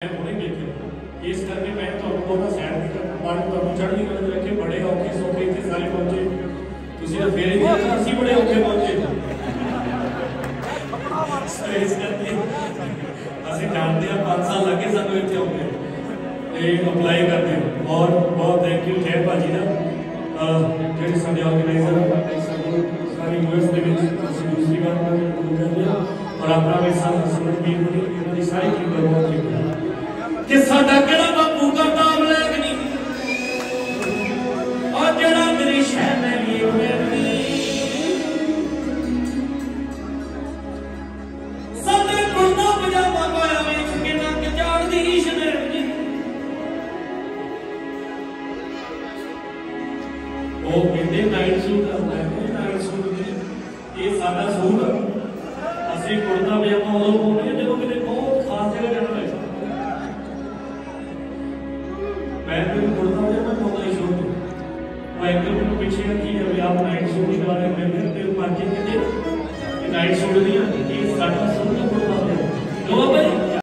मैं हुणे देखियो इस करके मैं तो बहुत सैड की मन तो चढ़ी गल रखे बड़े औखे सौखे इतने सारे पहुंचे तुसी तो फिर ही असि बड़े औखे पहुंचे इस करके असि जानते हैं 5 साल लगे सानू इतने औखे ये अप्लाई करते हैं और बहुत थैंक यू जय भाजी का जेडे साडे ऑर्गेनाइजर सारी यूएस दे विच असि दूसरी बार कर रहे और अपना भी समझ भी इन्होंने सारी टीम का बहुत थैंक यू कि साडा केड़ा बापू करदा ब्लैक नहीं और जेड़ा मेरी शहर में भी मेरी साडे कुर्ता पजामा पाया वेख के नक झाड़दी शनेर जी ओ कहंदे नाइट सूट है नाइट सूट ये साडा सूट असि कुर्ता पजामा उदों पाउंदे जदों किते बहुत खास जगह जाना होवे मैं तो कुर्ता पजामा पाउंदा ही शूट मैं एकदम पीछे की अभी आप नाइट सूट ही डाले मैं फिर पार्टी के नाइट सूट दिया ये साडा सूट कुर्ता पजामा लो भाई